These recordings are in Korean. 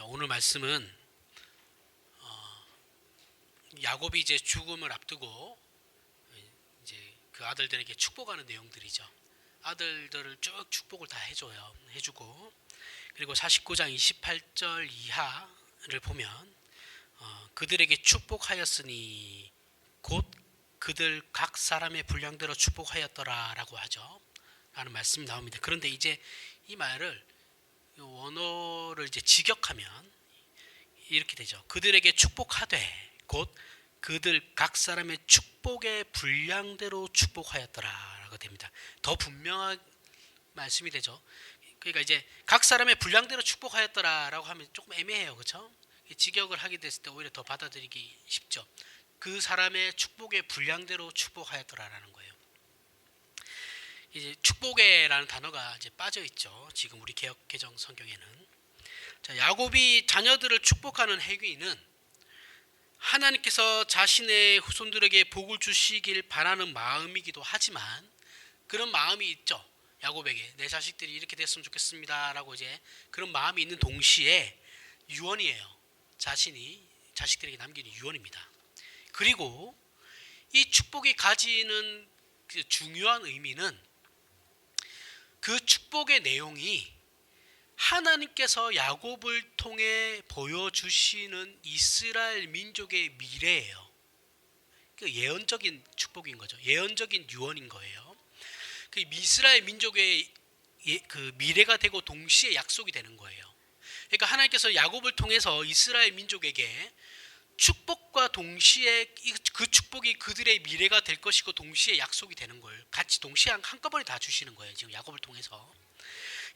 오늘 말씀은 야곱이 이제 죽음을 앞두고 이제 그 아들들에게 축복하는 내용들이죠. 아들들을 쭉 축복을 다 해주고 그리고 49장 28절 이하를 보면 그들에게 축복하였으니 곧 그들 각 사람의 분량대로 축복하였더라라고 하죠. 라는 말씀이 나옵니다. 그런데 이제 이 말을 원어를 이제 직역하면 이렇게 되죠. 그들에게 축복하되 곧 그들 각 사람의 축복의 분량대로 축복하였더라라고 됩니다. 더 분명한 말씀이 되죠. 그러니까 이제 각 사람의 분량대로 축복하였더라라고 하면 조금 애매해요, 그렇죠? 직역을 하게 됐을 때 오히려 더 받아들이기 쉽죠. 그 사람의 축복의 분량대로 축복하였더라라는 거예요. 이제 축복에라는 단어가 이제 빠져 있죠. 지금 우리 개역 개정 성경에는. 자, 야곱이 자녀들을 축복하는 행위는 하나님께서 자신의 후손들에게 복을 주시길 바라는 마음이기도 하지만 그런 마음이 있죠. 야곱에게 내 자식들이 이렇게 됐으면 좋겠습니다라고 이제 그런 마음이 있는 동시에 유언이에요. 자신이 자식들에게 남기는 유언입니다. 그리고 이 축복이 가지는 그 중요한 의미는 그 축복의 내용이 하나님께서 야곱을 통해 보여주시는 이스라엘 민족의 미래예요. 그 예언적인 축복인 거죠. 예언적인 유언인 거예요. 그 이스라엘 민족의 그 미래가 되고 동시에 약속이 되는 거예요. 그러니까 하나님께서 야곱을 통해서 이스라엘 민족에게 축복과 동시에 그 축복이 그들의 미래가 될 것이고 동시에 약속이 되는 걸 같이 동시에 한꺼번에 다 주시는 거예요. 지금 야곱을 통해서.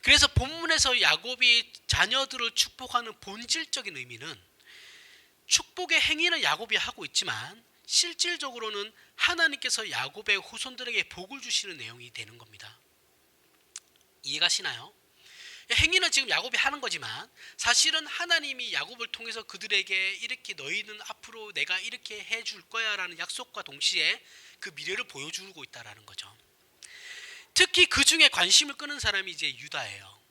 그래서 본문에서 야곱이 자녀들을 축복하는 본질적인 의미는 축복의 행위는 야곱이 하고 있지만 실질적으로는 하나님께서 야곱의 후손들에게 복을 주시는 내용이 되는 겁니다. 이해가시나요? 행위는 지금 야곱이 하는 거지만 사실은 하나님이 야곱을 통해서 그들에게 이렇게 너희는 앞으로 내가 이렇게 해줄 거야 라는 약속과 동시에 그 미래를 보여주고 있다는 거죠. 특히 그 중에 관심을 끄는 사람이 이제 유다예요.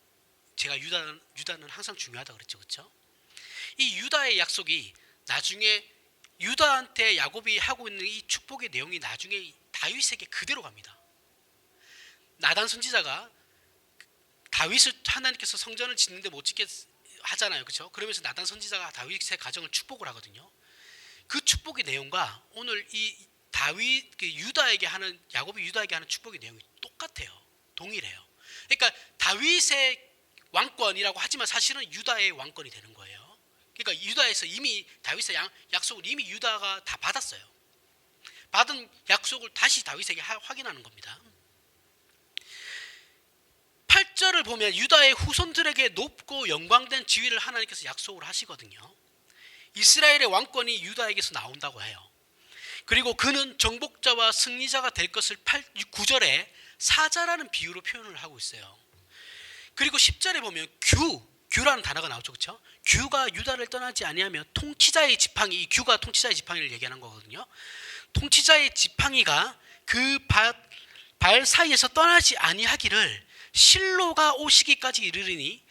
제가 유다는 항상 중요하다고 그랬죠. 그렇죠? 이 유다의 약속이 나중에 유다한테 야곱이 하고 있는 이 축복의 내용이 나중에 다윗에게 그대로 갑니다. 나단 선지자가 다윗을 하나님께서 성전을 짓는데 못 짓게 하잖아요. 그렇죠? 그러면서 나단 선지자가 다윗의 가정을 축복을 하거든요. 그 축복의 내용과 오늘 이 다윗 유다에게 하는 야곱이 유다에게 하는 축복의 내용이 똑같아요. 동일해요. 그러니까 다윗의 왕권이라고 하지만 사실은 유다의 왕권이 되는 거예요. 그러니까 유다에서 이미 다윗의 약속을 이미 유다가 다 받았어요. 받은 약속을 다시 다윗에게 확인하는 겁니다. 8절을 보면 유다의 후손들에게 높고 영광된 지위를 하나님께서 약속을 하시거든요. 이스라엘의 왕권이 유다에게서 나온다고 해요. 그리고 그는 정복자와 승리자가 될 것을 9절에 사자라는 비유로 표현을 하고 있어요. 그리고 10절에 보면 규라는 단어가 나오죠. 그렇죠? 규가 유다를 떠나지 아니하며 통치자의 지팡이, 이 규가 통치자의 지팡이를 얘기하는 거거든요. 통치자의 지팡이가 그 발 사이에서 떠나지 아니하기를 실로가 오시기까지 이르리니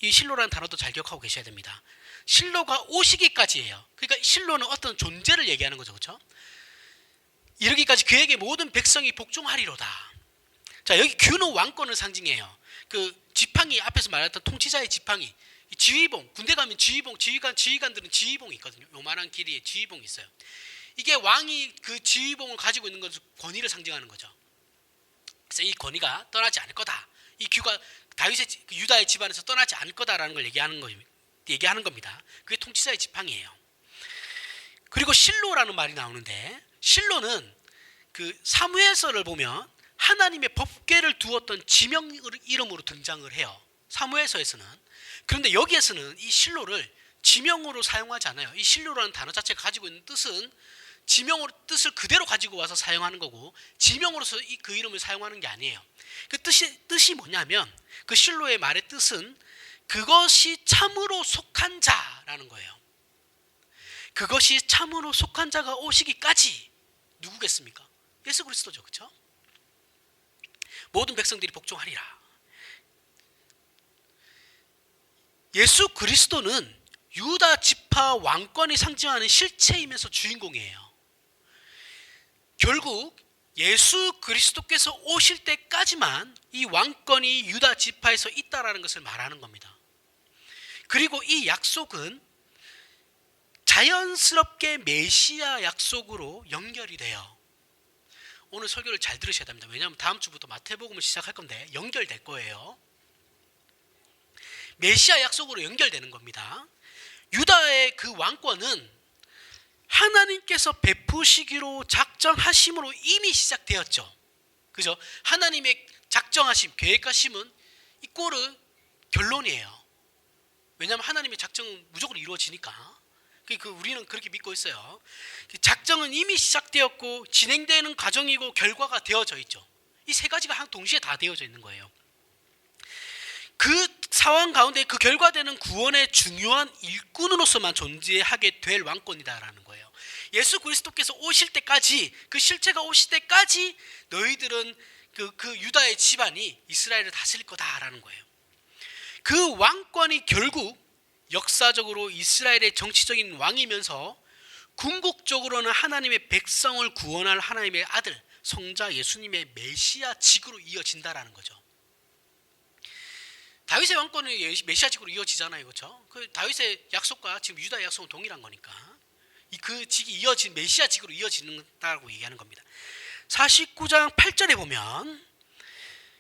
이 실로라는 단어도 잘 기억하고 계셔야 됩니다. 실로가 오시기까지예요. 그러니까 실로는 어떤 존재를 얘기하는 거죠. 그렇죠? 이르기까지 그에게 모든 백성이 복종하리로다. 자, 여기 규는 왕권을 상징해요. 그 지팡이 앞에서 말했던 통치자의 지팡이, 지휘봉, 군대 가면 지휘관들은 지휘봉이 있거든요. 요만한 길이의 지휘봉이 있어요. 이게 왕이 그 지휘봉을 가지고 있는 것은 권위를 상징하는 거죠. 그래서 이 권위가 떠나지 않을 거다. 이 규가 다윗의 유다의 집안에서 떠나지 않을 거다라는 걸 얘기하는 겁니다. 그게 통치자의 지팡이에요. 그리고 실로라는 말이 나오는데 실로는 그 사무엘서를 보면 하나님의 법궤를 두었던 지명 이름으로 등장을 해요. 사무엘서에서는. 그런데 여기에서는 이 실로를 지명으로 사용하지 않아요. 이 실로라는 단어 자체가 가지고 있는 뜻은 지명으로 뜻을 그대로 가지고 와서 사용하는 거고 지명으로서 그 이름을 사용하는 게 아니에요. 그 뜻이 뭐냐면 그 실로의 말의 뜻은 그것이 참으로 속한 자라는 거예요. 그것이 참으로 속한 자가 오시기까지 누구겠습니까? 예수 그리스도죠. 그렇죠? 모든 백성들이 복종하리라. 예수 그리스도는 유다 지파 왕권이 상징하는 실체이면서 주인공이에요. 결국 예수 그리스도께서 오실 때까지만 이 왕권이 유다 지파에서 있다라는 것을 말하는 겁니다. 그리고 이 약속은 자연스럽게 메시아 약속으로 연결이 돼요. 오늘 설교를 잘 들으셔야 됩니다. 왜냐하면 다음 주부터 마태복음을 시작할 건데 연결될 거예요. 메시아 약속으로 연결되는 겁니다. 유다의 그 왕권은 하나님께서 베푸시기로 작정하심으로 이미 시작되었죠. 그죠? 하나님의 작정하심, 계획하심은 이꼬르 결론이에요. 왜냐하면 하나님의 작정은 무조건 이루어지니까. 우리는 그렇게 믿고 있어요. 작정은 이미 시작되었고 진행되는 과정이고 결과가 되어져 있죠. 이 세 가지가 동시에 다 되어져 있는 거예요. 그 상황 가운데 그 결과되는 구원의 중요한 일꾼으로서만 존재하게 될 왕권이다라는 거예요. 예수 그리스도께서 오실 때까지, 그 실체가 오실 때까지 너희들은 그 유다의 집안이 이스라엘을 다스릴 거다라는 거예요. 그 왕권이 결국 역사적으로 이스라엘의 정치적인 왕이면서 궁극적으로는 하나님의 백성을 구원할 하나님의 아들 성자 예수님의 메시아직으로 이어진다라는 거죠. 다윗의 왕권은 메시아직으로 이어지잖아요, 그렇죠? 그 다윗의 약속과 지금 유다의 약속은 동일한 거니까 그 직이 이어진 메시아직으로 이어진다고 얘기하는 겁니다. 49장 8절에 보면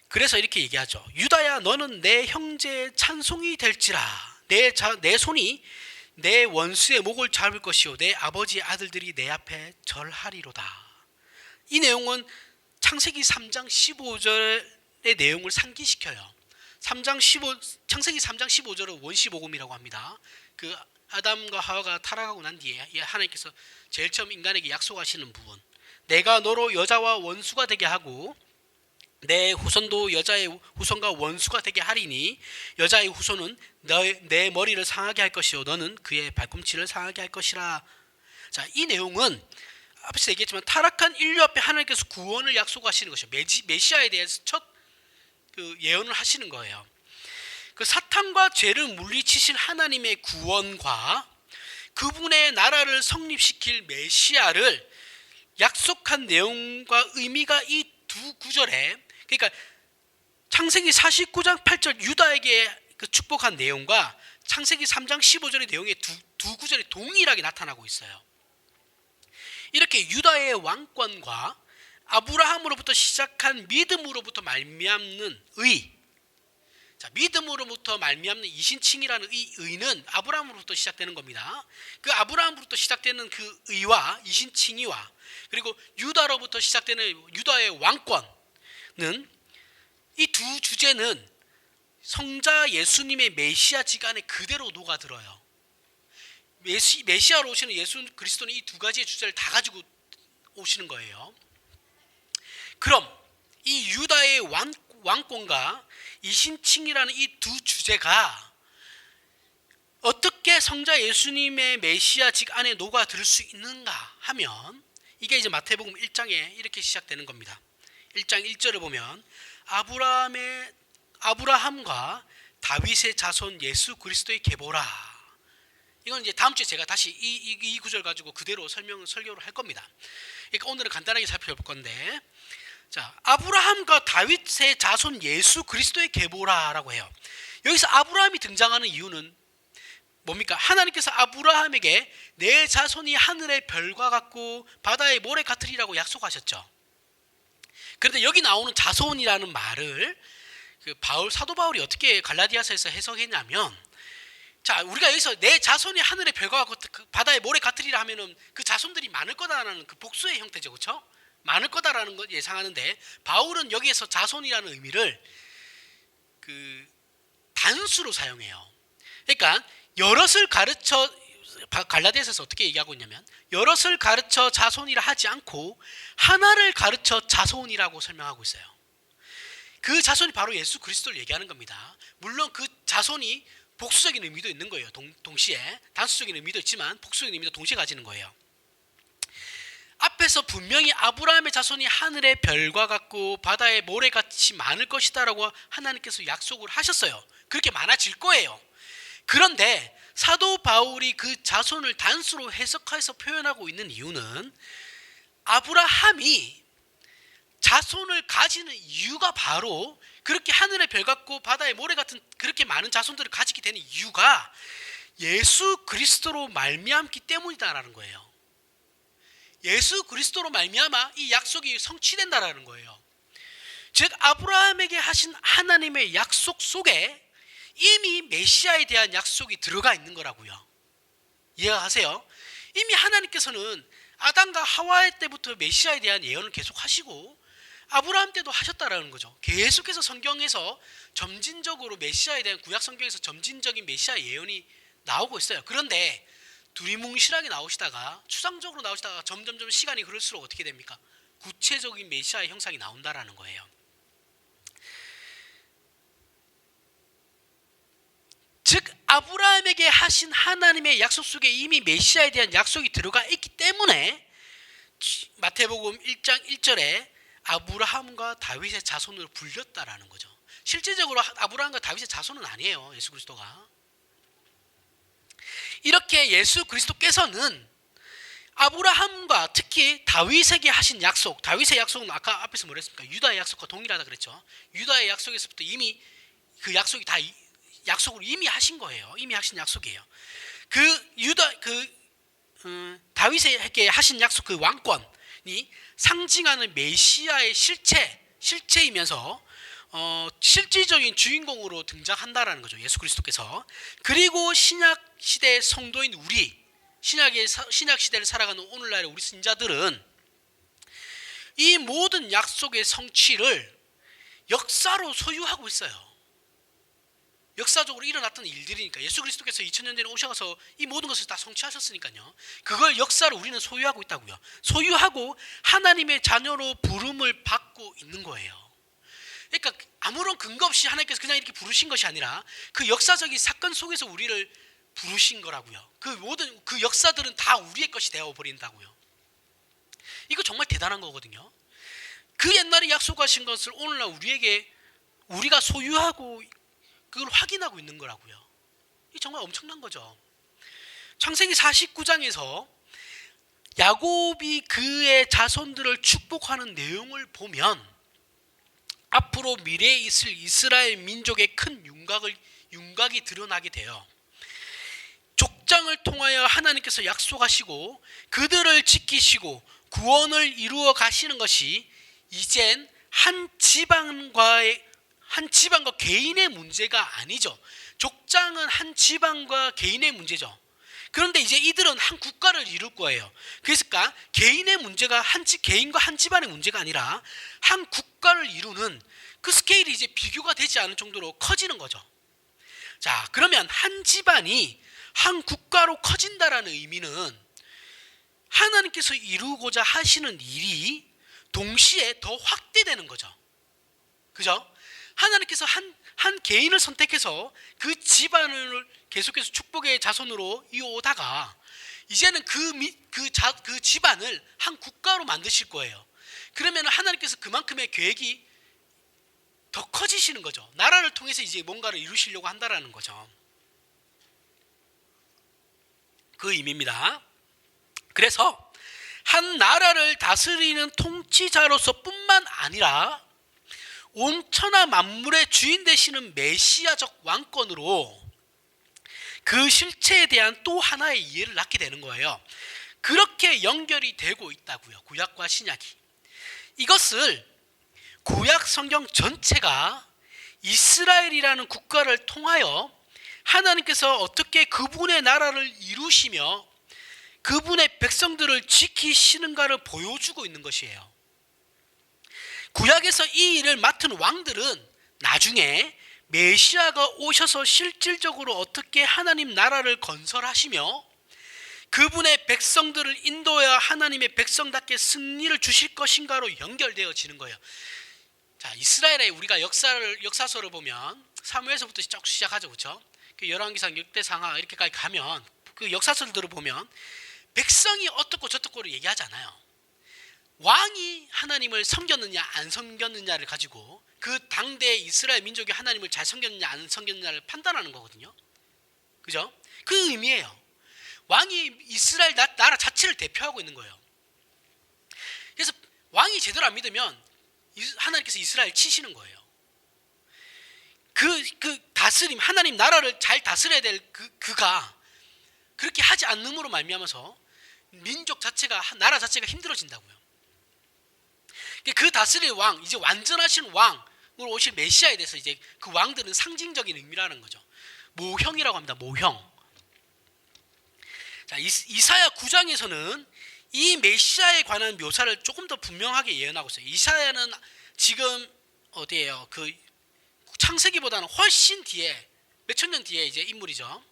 그래서 이렇게 얘기하죠. 유다야, 너는 내 형제의 찬송이 될지라. 내 손이 내 원수의 목을 잡을 것이요 내 아버지의 아들들이 내 앞에 절하리로다. 이 내용은 창세기 3장 15절의 내용을 상기시켜요. 창세기 3장 15절은 원시복음이라고 합니다. 그 아담과 하와가 타락하고 난 뒤에 하나님께서 제일 처음 인간에게 약속하시는 부분, 내가 너로 여자와 원수가 되게 하고 내 후손도 여자의 후손과 원수가 되게 하리니 여자의 후손은 내 머리를 상하게 할 것이요 너는 그의 발꿈치를 상하게 할 것이라. 자, 이 내용은 앞에서 얘기했지만 타락한 인류 앞에 하나님께서 구원을 약속하시는 것이요 메시아에 대해서 첫 예언을 하시는 거예요. 그 사탄과 죄를 물리치실 하나님의 구원과 그분의 나라를 성립시킬 메시아를 약속한 내용과 의미가 이 두 구절에, 그러니까 창세기 49장 8절 유다에게 그 축복한 내용과 창세기 3장 15절의 내용의 두 구절이 동일하게 나타나고 있어요. 이렇게 유다의 왕권과 아브라함으로부터 시작한 믿음으로부터 말미암는 의, 자, 믿음으로부터 말미암는 이신칭이라는 이 의는 아브라함으로부터 시작되는 겁니다. 그 아브라함으로부터 시작되는 그 의와 이신칭의와 그리고 유다로부터 시작되는 유다의 왕권은, 이 두 주제는 성자 예수님의 메시아직 안에 그대로 녹아들어요. 메시아로 오시는 예수 그리스도는 이 두 가지의 주제를 다 가지고 오시는 거예요. 그럼 이 유다의 왕권과 이신칭이라는 이 두 주제가 어떻게 성자 예수님의 메시아직 안에 녹아들 수 있는가 하면, 이게 이제 마태복음 1장에 이렇게 시작되는 겁니다. 1장 1절을 보면 아브라함과 다윗의 자손 예수 그리스도의 계보라. 이건 이제 다음 주에 제가 다시 이 구절 가지고 그대로 설교를 할 겁니다. 그러니까 오늘은 간단하게 살펴볼 건데, 자, 아브라함과 다윗의 자손 예수 그리스도의 계보라라고 해요. 여기서 아브라함이 등장하는 이유는 뭡니까? 하나님께서 아브라함에게 내 자손이 하늘의 별과 같고 바다의 모래 같으리라고 약속하셨죠. 그런데 여기 나오는 자손이라는 말을 사도 바울이 어떻게 갈라디아서에서 해석했냐면, 자, 우리가 여기서 내 자손이 하늘의 별과 같고 바다의 모래 같으리라 하면은 그 자손들이 많을 거다라는 그 복수의 형태죠, 그렇죠? 많을 거다라는 걸 예상하는데, 바울은 여기에서 자손이라는 의미를 단수로 사용해요. 그러니까 여럿을 가르쳐, 갈라디아서에서 어떻게 얘기하고 있냐면 여럿을 가르쳐 자손이라 하지 않고 하나를 가르쳐 자손이라고 설명하고 있어요. 그 자손이 바로 예수 그리스도를 얘기하는 겁니다. 물론 그 자손이 복수적인 의미도 있는 거예요. 동시에 단수적인 의미도 있지만 복수적인 의미도 동시에 가지는 거예요. 앞에서 분명히 아브라함의 자손이 하늘의 별과 같고 바다의 모래같이 많을 것이다 라고 하나님께서 약속을 하셨어요. 그렇게 많아질 거예요. 그런데 사도 바울이 그 자손을 단수로 해석해서 표현하고 있는 이유는 아브라함이 자손을 가지는 이유가 바로 그렇게 하늘의 별 같고 바다의 모래 같은 그렇게 많은 자손들을 가지게 되는 이유가 예수 그리스도로 말미암기 때문이다라는 거예요. 예수 그리스도로 말미암아 이 약속이 성취된다라는 거예요. 즉 아브라함에게 하신 하나님의 약속 속에 이미 메시아에 대한 약속이 들어가 있는 거라고요. 이해가 가세요? 이미 하나님께서는 아담과 하와 때부터 메시아에 대한 예언을 계속 하시고 아브라함 때도 하셨다라는 거죠. 계속해서 성경에서 점진적으로 메시아에 대한 구약 성경에서 점진적인 메시아 예언이 나오고 있어요. 그런데 두리뭉실하게 나오시다가 추상적으로 나오시다가 점점점 시간이 흐를수록 어떻게 됩니까? 구체적인 메시아의 형상이 나온다라는 거예요. 즉 아브라함에게 하신 하나님의 약속 속에 이미 메시아에 대한 약속이 들어가 있기 때문에 마태복음 1장 1절에 아브라함과 다윗의 자손으로 불렸다라는 거죠. 실제적으로 아브라함과 다윗의 자손은 아니에요. 예수 그리스도가. 이렇게 예수 그리스도께서는 아브라함과 특히 다윗에게 하신 약속, 다윗의 약속은 아까 앞에서 뭐랬습니까? 유다의 약속과 동일하다 그랬죠. 유다의 약속에서부터 이미 그 약속이 다 약속을 이미 하신 거예요. 이미 하신 약속이에요. 다윗에게 하신 약속 그 왕권이 상징하는 메시아의 실체이면서 실질적인 주인공으로 등장한다라는 거죠. 예수 그리스도께서. 그리고 신약 시대의 성도인 우리, 신약 시대를 살아가는 오늘날의 우리 신자들은 이 모든 약속의 성취를 역사로 소유하고 있어요. 역사적으로 일어났던 일들이니까 예수 그리스도께서 2000년 전에 오셔서 이 모든 것을 다 성취하셨으니까요. 그걸 역사로 우리는 소유하고 있다고요. 소유하고 하나님의 자녀로 부름을 받고 있는 거예요. 그러니까 아무런 근거 없이 하나님께서 그냥 이렇게 부르신 것이 아니라 그 역사적인 사건 속에서 우리를 부르신 거라고요. 그 모든 그 역사들은 다 우리의 것이 되어 버린다고요. 이거 정말 대단한 거거든요. 그 옛날에 약속하신 것을 오늘날 우리가 소유하고 그걸 확인하고 있는 거라고요. 이게 정말 엄청난 거죠. 창세기 49장에서 야곱이 그의 자손들을 축복하는 내용을 보면 앞으로 미래에 있을 이스라엘 민족의 큰 윤곽이 드러나게 돼요. 족장을 통하여 하나님께서 약속하시고 그들을 지키시고 구원을 이루어 가시는 것이 이젠 한 지방과 개인의 문제가 아니죠. 족장은 한 지방과 개인의 문제죠. 그런데 이제 이들은 한 국가를 이룰 거예요. 그러니까 개인의 문제가 개인과 한 집안의 문제가 아니라 한 국가를 이루는 그 스케일이 이제 비교가 되지 않을 정도로 커지는 거죠. 자, 그러면 한 집안이 한 국가로 커진다라는 의미는 하나님께서 이루고자 하시는 일이 동시에 더 확대되는 거죠. 그죠? 하나님께서 한 개인을 선택해서 그 집안을 계속해서 축복의 자손으로 이어오다가 이제는 그 집안을 한 국가로 만드실 거예요. 그러면 하나님께서 그만큼의 계획이 더 커지시는 거죠. 나라를 통해서 이제 뭔가를 이루시려고 한다라는 거죠. 그 의미입니다. 그래서 한 나라를 다스리는 통치자로서 뿐만 아니라 온 천하 만물의 주인 되시는 메시아적 왕권으로 그 실체에 대한 또 하나의 이해를 낳게 되는 거예요. 그렇게 연결이 되고 있다고요. 구약과 신약이. 이것을 구약 성경 전체가 이스라엘이라는 국가를 통하여 하나님께서 어떻게 그분의 나라를 이루시며 그분의 백성들을 지키시는가를 보여주고 있는 것이에요. 구약에서 이 일을 맡은 왕들은 나중에 메시아가 오셔서 실질적으로 어떻게 하나님 나라를 건설하시며 그분의 백성들을 인도하여 하나님의 백성답게 승리를 주실 것인가로 연결되어지는 거예요. 자, 이스라엘의 우리가 역사서를 보면 사무엘서부터 쭉 시작하죠, 그렇죠? 그 열왕기상, 역대상하 이렇게까지 가면 그 역사서들을 보면 백성이 어떻고 저떻고를 얘기하지 않아요. 왕이 하나님을 섬겼느냐 안 섬겼느냐를 가지고 그 당대 이스라엘 민족이 하나님을 잘 섬겼느냐 안 섬겼느냐를 판단하는 거거든요. 그죠? 그 의미예요. 왕이 이스라엘 나라 자체를 대표하고 있는 거예요. 그래서 왕이 제대로 안 믿으면 하나님께서 이스라엘 치시는 거예요. 그 다스림, 하나님 나라를 잘 다스려야 될 그가 그렇게 하지 않음으로 말미암아서 민족 자체가, 나라 자체가 힘들어진다고요. 그 다스릴 왕, 이제 완전하신 왕으로 오실 메시아에 대해서 이제 그 왕들은 상징적인 의미라는 거죠. 모형이라고 합니다. 모형. 자, 이사야 9장에서는 이 메시아에 관한 묘사를 조금 더 분명하게 예언하고 있어요. 이사야는 지금 어디예요? 그 창세기보다는 훨씬 뒤에, 몇천 년 뒤에 이제 인물이죠.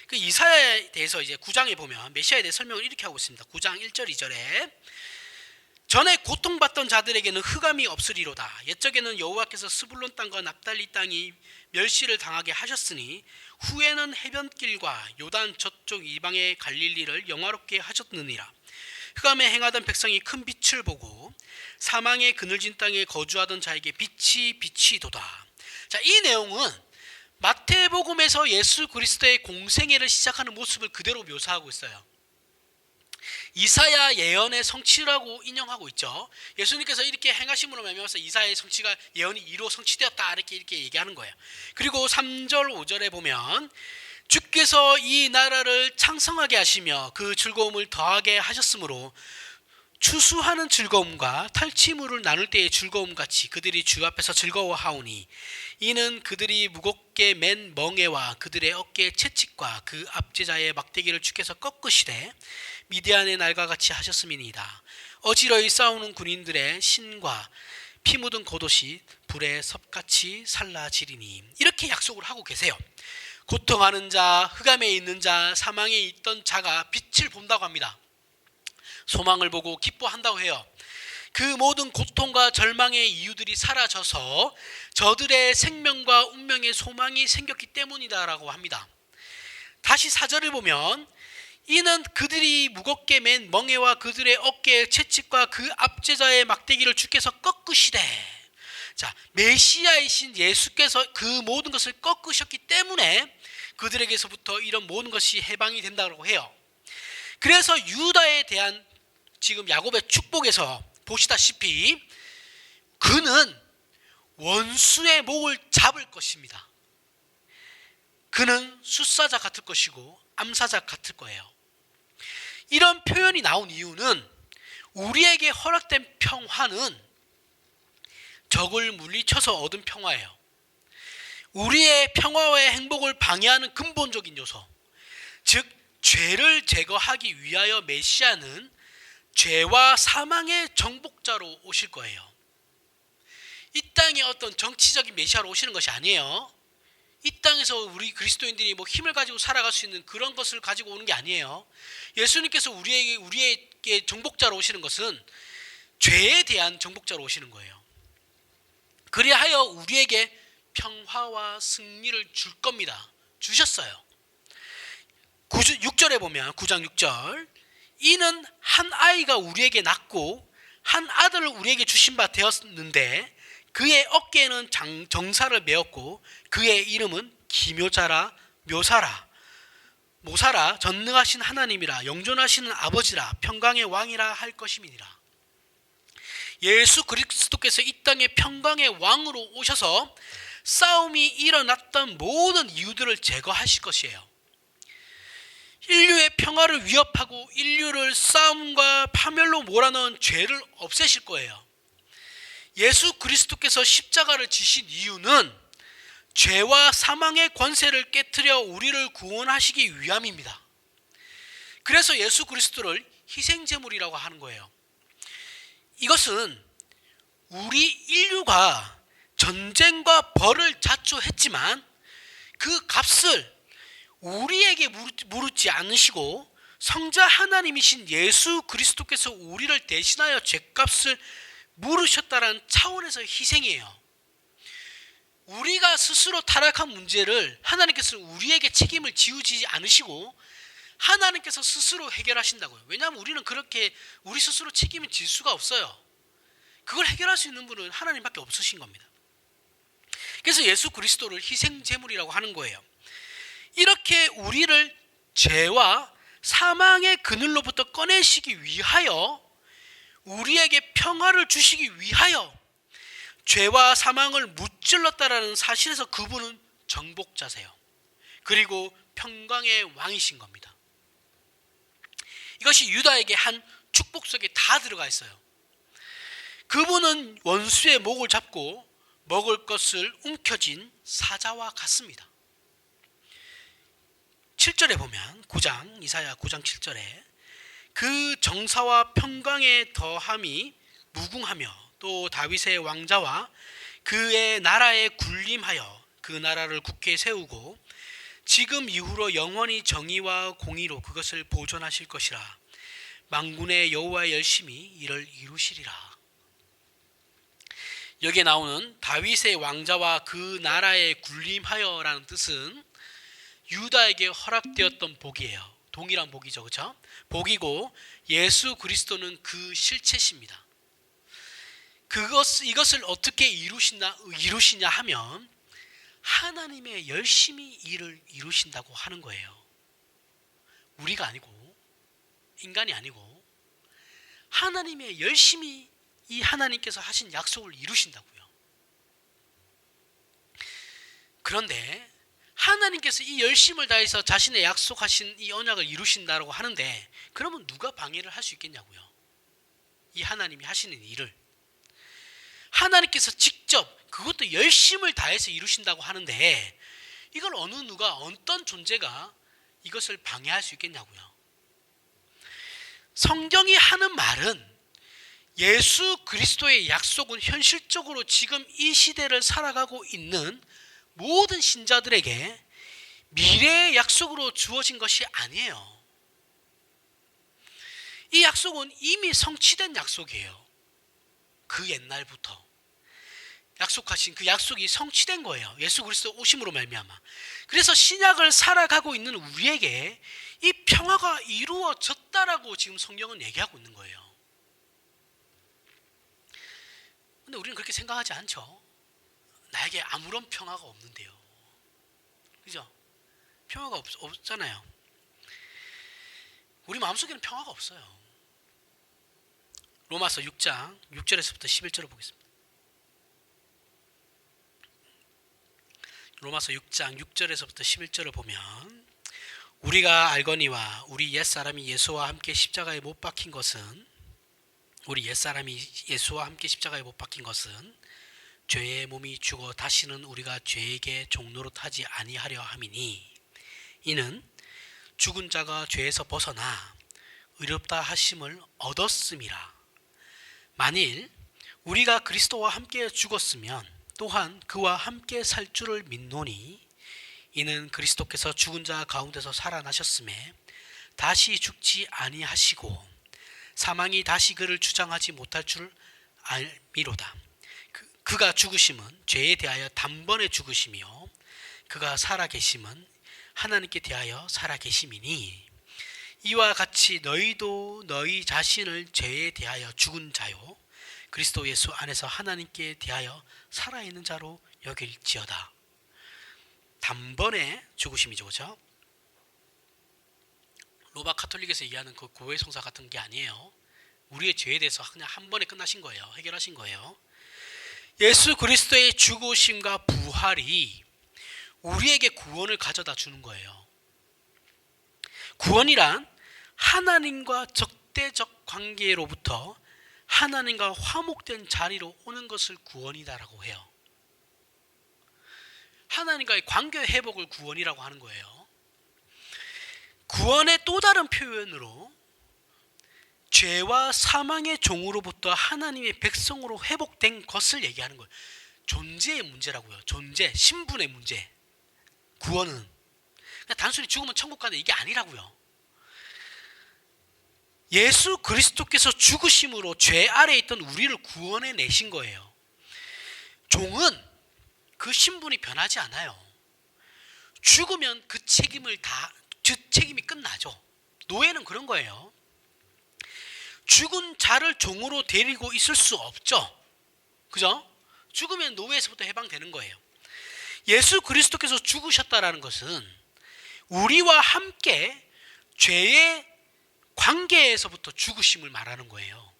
그 이사야에 대해서 이제 9장에 보면 메시아에 대해 설명을 이렇게 하고 있습니다. 9장 1절 2절에 전에 고통받던 자들에게는 흑암이 없으리로다. 옛적에는 여호와께서 스불론 땅과 납달리 땅이 멸시를 당하게 하셨으니 후에는 해변길과 요단 저쪽 이방의 갈릴리를 영화롭게 하셨느니라. 흑암에 행하던 백성이 큰 빛을 보고 사망의 그늘진 땅에 거주하던 자에게 빛이 비치도다. 자, 이 내용은 마태복음에서 예수 그리스도의 공생애를 시작하는 모습을 그대로 묘사하고 있어요. 이사야 예언의 성취라고 인용하고 있죠. 예수님께서 이렇게 행하심으로 말미암아서 이사야의 성취가 예언이 이루 성취되었다 이렇게 얘기하는 거예요. 그리고 3절 5절에 보면 주께서 이 나라를 창성하게 하시며 그 즐거움을 더하게 하셨으므로 추수하는 즐거움과 탈취물을 나눌 때의 즐거움 같이 그들이 주 앞에서 즐거워하오니 이는 그들이 무겁게 맨 멍에와 그들의 어깨의 채찍과 그 압제자의 막대기를 주께서 꺾으시되 미디안의 날과 같이 하셨음이니이다. 어지러이 싸우는 군인들의 신과 피 묻은 겉옷이 불에 섭같이 살라지리니. 이렇게 약속을 하고 계세요. 고통하는 자, 흑암에 있는 자, 사망에 있던 자가 빛을 본다고 합니다. 소망을 보고 기뻐한다고 해요. 그 모든 고통과 절망의 이유들이 사라져서 저들의 생명과 운명의 소망이 생겼기 때문이다라고 합니다. 다시 4절을 보면 이는 그들이 무겁게 맨 멍에와 그들의 어깨의 채찍과 그 압제자의 막대기를 주께서 꺾으시되. 자, 메시아이신 예수께서 그 모든 것을 꺾으셨기 때문에 그들에게서부터 이런 모든 것이 해방이 된다고 해요. 그래서 유다에 대한 지금 야곱의 축복에서 보시다시피 그는 원수의 목을 잡을 것입니다. 그는 숫사자 같을 것이고 암사자 같을 거예요. 이런 표현이 나온 이유는 우리에게 허락된 평화는 적을 물리쳐서 얻은 평화예요. 우리의 평화와 행복을 방해하는 근본적인 요소, 즉 죄를 제거하기 위하여 메시아는 죄와 사망의 정복자로 오실 거예요. 이 땅에 어떤 정치적인 메시아로 오시는 것이 아니에요. 이 땅에서 우리 그리스도인들이 뭐 힘을 가지고 살아갈 수 있는 그런 것을 가지고 오는 게 아니에요. 예수님께서 우리에게 정복자로 오시는 것은 죄에 대한 정복자로 오시는 거예요. 그리하여 우리에게 평화와 승리를 줄 겁니다. 주셨어요. 6절에 보면 9장 6절 이는 한 아이가 우리에게 낳고 한 아들을 우리에게 주신 바 되었는데 그의 어깨에는 정사를 메었고 그의 이름은 기묘자라 모사라 전능하신 하나님이라 영존하시는 아버지라 평강의 왕이라 할 것임이니라. 예수 그리스도께서 이 땅에 평강의 왕으로 오셔서 싸움이 일어났던 모든 이유들을 제거하실 것이에요. 인류의 평화를 위협하고 인류를 싸움과 파멸로 몰아넣은 죄를 없애실 거예요. 예수 그리스도께서 십자가를 지신 이유는 죄와 사망의 권세를 깨트려 우리를 구원하시기 위함입니다. 그래서 예수 그리스도를 희생제물이라고 하는 거예요. 이것은 우리 인류가 전쟁과 벌을 자초했지만 그 값을 우리에게 물지 않으시고 성자 하나님이신 예수 그리스도께서 우리를 대신하여 죄값을 물으셨다는 차원에서 희생이에요. 우리가 스스로 타락한 문제를 하나님께서 우리에게 책임을 지우지 않으시고 하나님께서 스스로 해결하신다고요. 왜냐하면 우리는 그렇게 우리 스스로 책임을 질 수가 없어요. 그걸 해결할 수 있는 분은 하나님밖에 없으신 겁니다. 그래서 예수 그리스도를 희생제물이라고 하는 거예요. 이렇게 이렇게 우리를 죄와 사망의 그늘로부터 꺼내시기 위하여, 우리에게 평화를 주시기 위하여 죄와 사망을 무찔렀다라는 사실에서 그분은 정복자세요. 그리고 평강의 왕이신 겁니다. 이것이 유다에게 한 축복 속에 다 들어가 있어요. 그분은 원수의 목을 잡고 먹을 것을 움켜쥔 사자와 같습니다. 7절에 보면 이사야 9장 7절에 그 정사와 평강의 더함이 무궁하며 또 다윗의 왕자와 그의 나라에 군림하여 그 나라를 굳게 세우고 지금 이후로 영원히 정의와 공의로 그것을 보존하실 것이라. 만군의 여호와의 열심히 이를 이루시리라. 여기에 나오는 다윗의 왕자와 그 나라에 군림하여라는 뜻은 유다에게 허락되었던 복이에요. 동일한 복이죠, 그렇죠? 복이고 예수 그리스도는 그 실체십니다. 이것을 어떻게 이루시냐 하면 하나님의 열심히 일을 이루신다고 하는 거예요. 우리가 아니고, 인간이 아니고 하나님의 열심히 이 하나님께서 하신 약속을 이루신다고요. 그런데 하나님께서 이 열심을 다해서 자신의 약속하신 이 언약을 이루신다고 하는데, 그러면 누가 방해를 할 수 있겠냐고요. 이 하나님이 하시는 일을 하나님께서 직접 그것도 열심을 다해서 이루신다고 하는데, 이걸 어떤 존재가 이것을 방해할 수 있겠냐고요. 성경이 하는 말은 예수 그리스도의 약속은 현실적으로 지금 이 시대를 살아가고 있는 모든 신자들에게 미래의 약속으로 주어진 것이 아니에요. 이 약속은 이미 성취된 약속이에요. 그 옛날부터 약속하신 그 약속이 성취된 거예요. 예수 그리스도 오심으로 말미암아. 그래서 신약을 살아가고 있는 우리에게 이 평화가 이루어졌다라고 지금 성경은 얘기하고 있는 거예요. 근데 우리는 그렇게 생각하지 않죠. 나에게 아무런 평화가 없는데요. 그죠? 평화가 없잖아요. 우리 마음속에는 평화가 없어요. 로마서 6장 6절에서부터 11절을 보겠습니다. 로마서 6장 6절에서부터 11절을 보면, 우리가 알거니와 우리 옛사람이 예수와 함께 십자가에 못 박힌 것은 죄의 몸이 죽어 다시는 우리가 죄에게 종노릇하지 아니하려 함이니, 이는 죽은 자가 죄에서 벗어나 의롭다 하심을 얻었음이라. 만일 우리가 그리스도와 함께 죽었으면 또한 그와 함께 살 줄을 믿노니, 이는 그리스도께서 죽은 자 가운데서 살아나셨음에 다시 죽지 아니하시고 사망이 다시 그를 주장하지 못할 줄 알미로다. 그가 죽으심은 죄에 대하여 단번에 죽으시며 그가 살아계심은 하나님께 대하여 살아계심이니, 이와 같이 너희도 너희 자신을 죄에 대하여 죽은 자요 그리스도 예수 안에서 하나님께 대하여 살아있는 자로 여길지어다. 단번에 죽으심이죠, 그렇죠? 로마 카톨릭에서 얘기하는 그 고해 성사 같은 게 아니에요. 우리의 죄에 대해서 그냥 한 번에 끝나신 거예요. 해결하신 거예요. 예수 그리스도의 죽으심과 부활이 우리에게 구원을 가져다 주는 거예요. 구원이란 하나님과 적대적 관계로부터 하나님과 화목된 자리로 오는 것을 구원이다라고 해요. 하나님과의 관계 회복을 구원이라고 하는 거예요. 구원의 또 다른 표현으로 죄와 사망의 종으로부터 하나님의 백성으로 회복된 것을 얘기하는 거예요. 존재의 문제라고요. 존재, 신분의 문제. 구원은 그냥 단순히 죽으면 천국 가는 이게 아니라고요. 예수 그리스도께서 죽으심으로 죄 아래에 있던 우리를 구원해 내신 거예요. 종은 그 신분이 변하지 않아요. 죽으면 그 책임이 끝나죠. 노예는 그런 거예요. 죽은 자를 종으로 데리고 있을 수 없죠. 그죠? 죽으면 노예에서부터 해방되는 거예요. 예수 그리스도께서 죽으셨다라는 것은 우리와 함께 죄의 관계에서부터 죽으심을 말하는 거예요.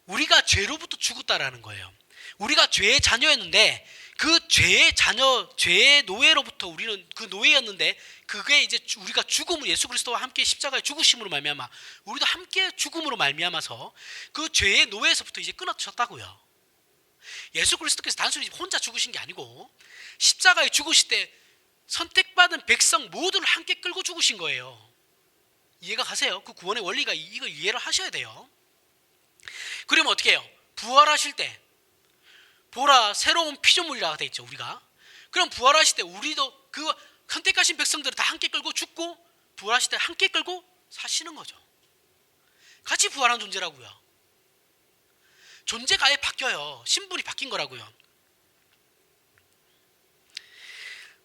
우리가 죄로부터 죽었다라는 거예요. 우리가 죄의 자녀였는데 그 죄의 자녀, 죄의 노예로부터 우리는 그 노예였는데 그게 이제 우리가 죽음을 예수 그리스도와 함께 십자가의 죽으심으로 말미암아 우리도 함께 죽음으로 말미암아서 그 죄의 노예에서부터 이제 끊어졌다고요. 예수 그리스도께서 단순히 혼자 죽으신 게 아니고 십자가에 죽으실 때 선택받은 백성 모두를 함께 끌고 죽으신 거예요. 이해가 가세요? 그 구원의 원리가 이걸 이해를 하셔야 돼요. 그러면 어떻게 해요? 부활하실 때 보라 새로운 피조물이라고 돼 있죠. 우리가 그럼 부활하실 때 우리도 그 선택하신 백성들을 다 함께 끌고 죽고 부활하실 때 함께 끌고 사시는 거죠. 같이 부활한 존재라고요. 존재가 아예 바뀌어요. 신분이 바뀐 거라고요.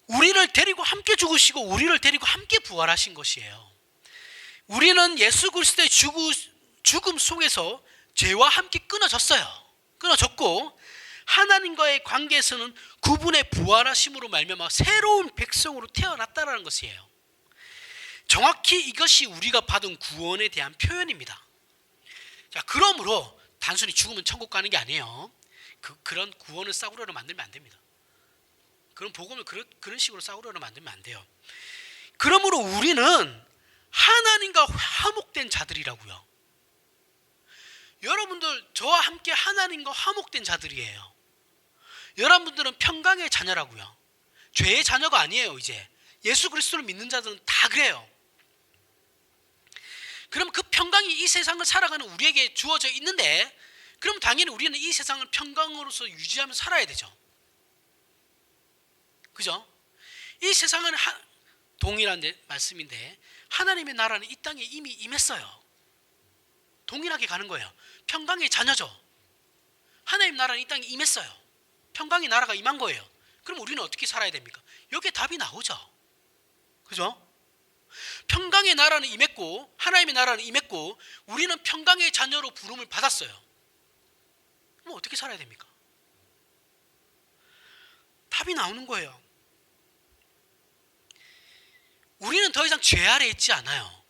우리를 데리고 함께 죽으시고 우리를 데리고 함께 부활하신 것이에요. 우리는 예수 그리스도의 죽음 속에서 죄와 함께 끊어졌고 하나님과의 관계에서는 그분의 부활하심으로 말미암아 새로운 백성으로 태어났다는 것이에요. 정확히 이것이 우리가 받은 구원에 대한 표현입니다. 자, 그러므로 단순히 죽으면 천국 가는 게 아니에요. 그런 구원을 싸구려로 만들면 안 됩니다. 그런 복음을 그런 식으로 싸구려로 만들면 안 돼요. 그러므로 우리는 하나님과 화목된 자들이라고요. 여러분들 저와 함께 하나님과 화목된 자들이에요. 여러분들은 평강의 자녀라고요. 죄의 자녀가 아니에요. 이제 예수 그리스도를 믿는 자들은 다 그래요. 그럼 그 평강이 이 세상을 살아가는 우리에게 주어져 있는데 그럼 당연히 우리는 이 세상을 평강으로서 유지하며 살아야 되죠. 그죠? 이 세상은 동일한 말씀인데 하나님의 나라는 이 땅에 이미 임했어요. 동일하게 가는 거예요. 평강의 자녀죠. 하나님 나라는 이 땅에 임했어요. 평강의 나라가 임한 거예요. 그럼 우리는 어떻게 살아야 됩니까? 여기에 답이 나오죠. 그죠? 평강의 나라는 임했고 하나님의 나라는 임했고 우리는 평강의 자녀로 부름을 받았어요. 그럼 어떻게 살아야 됩니까? 답이 나오는 거예요. 우리는 더 이상 죄 아래 있지 않아요.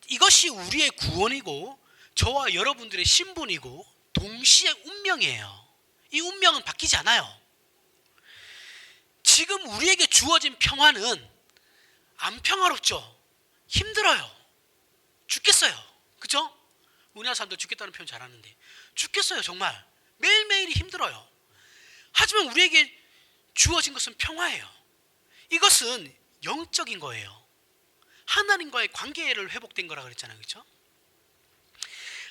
이것이 우리의 구원이고 저와 여러분들의 신분이고 동시에 운명이에요. 이 운명은 바뀌지 않아요. 지금 우리에게 주어진 평화는 안 평화롭죠. 힘들어요. 죽겠어요. 그죠? 우리나라 사람들 죽겠다는 표현 잘하는데 죽겠어요. 정말 매일매일이 힘들어요. 하지만 우리에게 주어진 것은 평화예요. 이것은 영적인 거예요. 하나님과의 관계를 회복된 거라 그랬잖아요. 그렇죠?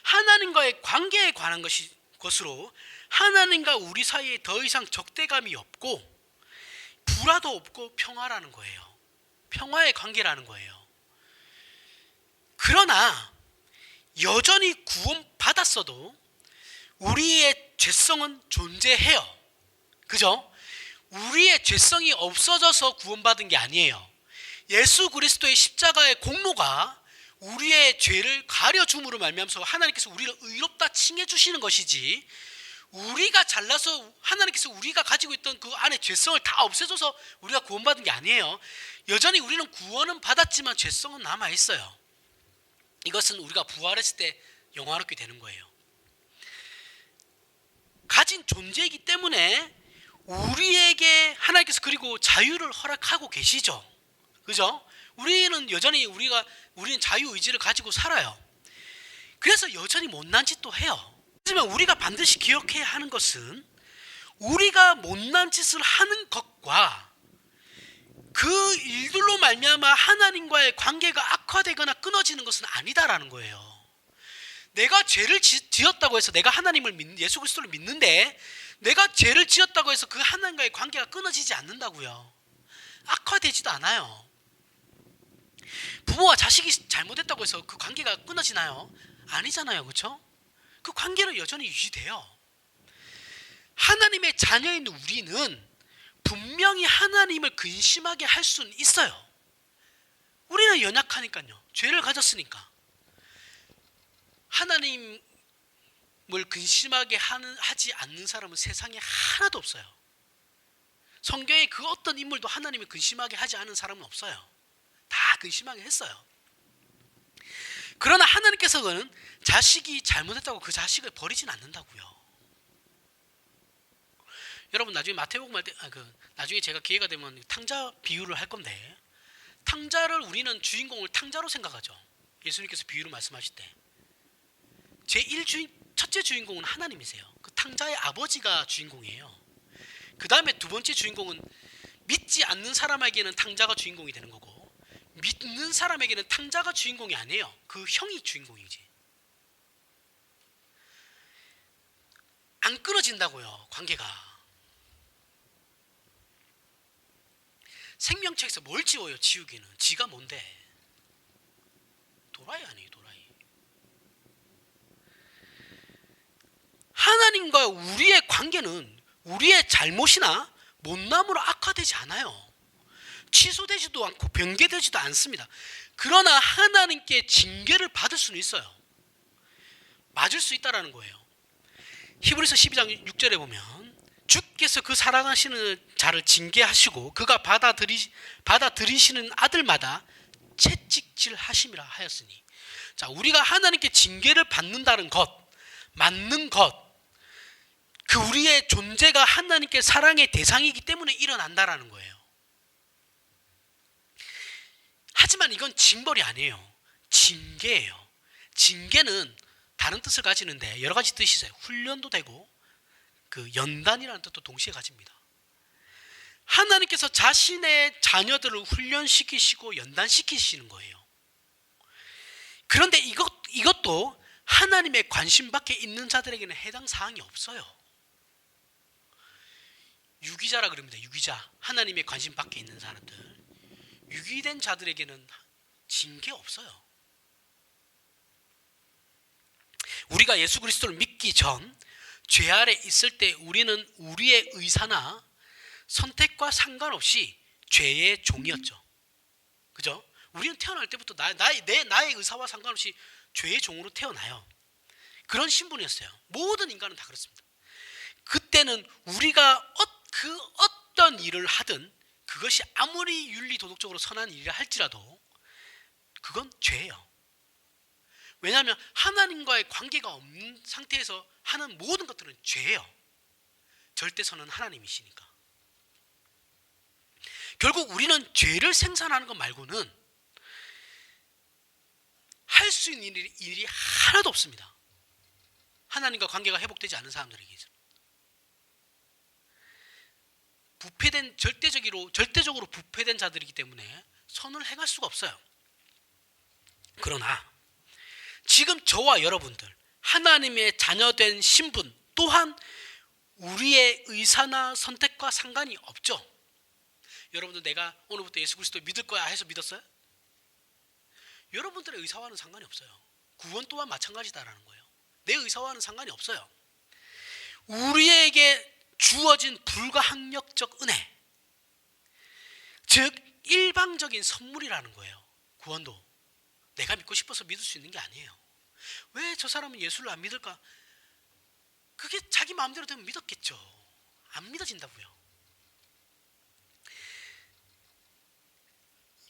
하나님과의 관계에 관한 것으로 하나님과 우리 사이에 더 이상 적대감이 없고 불화도 없고 평화라는 거예요. 평화의 관계라는 거예요. 그러나 여전히 구원받았어도 우리의 죄성은 존재해요. 그죠? 우리의 죄성이 없어져서 구원받은 게 아니에요. 예수 그리스도의 십자가의 공로가 우리의 죄를 가려줌으로 말미암아서 하나님께서 우리를 의롭다 칭해 주시는 것이지 우리가 잘나서 하나님께서 우리가 가지고 있던 그 안에 죄성을 다 없애줘서 우리가 구원받은 게 아니에요. 여전히 우리는 구원은 받았지만 죄성은 남아있어요. 이것은 우리가 부활했을 때 영화롭게 되는 거예요. 가진 존재이기 때문에 우리에게 하나님께서 그리고 자유를 허락하고 계시죠. 그죠? 우리는 여전히 우리는 자유의지를 가지고 살아요. 그래서 여전히 못난 짓도 해요. 하지만 우리가 반드시 기억해야 하는 것은 우리가 못난 짓을 하는 것과 그 일들로 말미암아 하나님과의 관계가 악화되거나 끊어지는 것은 아니다라는 거예요. 내가 죄를 지었다고 해서 내가 예수 그리스도를 믿는데 내가 죄를 지었다고 해서 그 하나님과의 관계가 끊어지지 않는다고요. 악화되지도 않아요. 부모와 자식이 잘못했다고 해서 그 관계가 끊어지나요? 아니잖아요. 그렇죠? 그 관계는 여전히 유지돼요. 하나님의 자녀인 우리는 분명히 하나님을 근심하게 할 수는 있어요. 우리는 연약하니까요. 죄를 가졌으니까. 하나님을 근심하게 하지 않는 사람은 세상에 하나도 없어요. 성경의 그 어떤 인물도 하나님이 근심하게 하지 않은 사람은 없어요. 다 근심하게 했어요. 그러나 하나님께서는 자식이 잘못했다고 그 자식을 버리진 않는다고요. 여러분 나중에 마태복음 할 때, 나중에 제가 기회가 되면 탕자 비유를 할 건데, 탕자를 우리는 주인공을 탕자로 생각하죠. 예수님께서 비유를 말씀하실 때 첫째 주인공은 하나님이세요. 그 탕자의 아버지가 주인공이에요. 그 다음에 두 번째 주인공은 믿지 않는 사람에게는 탕자가 주인공이 되는 거고, 믿는 사람에게는 탕자가 주인공이 아니에요. 그 형이 주인공이지. 안 끊어진다고요, 관계가. 생명책에서 뭘 지워요? 지우기는. 지가 뭔데? 도라이 아니에요, 도라이. 하나님과 우리의 관계는 우리의 잘못이나 못남으로 악화되지 않아요. 취소되지도 않고 변개되지도 않습니다. 그러나 하나님께 징계를 받을 수는 있어요. 맞을 수 있다라는 거예요. 히브리서 12장 6절에 보면 주께서 그 사랑하시는 자를 징계하시고 그가 받아들이시는 아들마다 채찍질하심이라 하였으니, 자, 우리가 하나님께 징계를 받는다는 것, 맞는 것, 그 우리의 존재가 하나님께 사랑의 대상이기 때문에 일어난다라는 거예요. 하지만 이건 징벌이 아니에요. 징계예요. 징계는 다른 뜻을 가지는데 여러 가지 뜻이 있어요. 훈련도 되고 그 연단이라는 뜻도 동시에 가집니다. 하나님께서 자신의 자녀들을 훈련시키시고 연단시키시는 거예요. 그런데 이것도 하나님의 관심 밖에 있는 자들에게는 해당 사항이 없어요. 유기자라 그럽니다. 유기자. 하나님의 관심 밖에 있는 사람들. 유기된 자들에게는 징계 없어요. 우리가 예수 그리스도를 믿기 전 죄 아래 있을 때 우리는 우리의 의사나 선택과 상관없이 죄의 종이었죠. 그죠? 우리는 태어날 때부터 나의 의사와 상관없이 죄의 종으로 태어나요. 그런 신분이었어요. 모든 인간은 다 그렇습니다. 그때는 우리가 그 어떤 일을 하든 그것이 아무리 윤리 도덕적으로 선한 일이라 할지라도 그건 죄예요. 왜냐하면 하나님과의 관계가 없는 상태에서 하는 모든 것들은 죄예요. 절대선은 하나님이시니까. 결국 우리는 죄를 생산하는 것 말고는 할 수 있는 일이 하나도 없습니다. 하나님과 관계가 회복되지 않은 사람들에게서. 절대적으로 부패된 자들이기 때문에 선을 행할 수가 없어요. 그러나 지금 저와 여러분들, 하나님의 자녀된 신분 또한 우리의 의사나 선택과 상관이 없죠. 여러분들 내가 오늘부터 예수 그리스도 믿을 거야 해서 믿었어요? 여러분들의 의사와는 상관이 없어요. 구원 또한 마찬가지다라는 거예요. 내 의사와는 상관이 없어요. 우리에게 주어진 불가항력적 은혜, 즉 일방적인 선물이라는 거예요. 구원도 내가 믿고 싶어서 믿을 수 있는 게 아니에요. 왜 저 사람은 예수를 안 믿을까? 그게 자기 마음대로 되면 믿었겠죠. 안 믿어진다고요.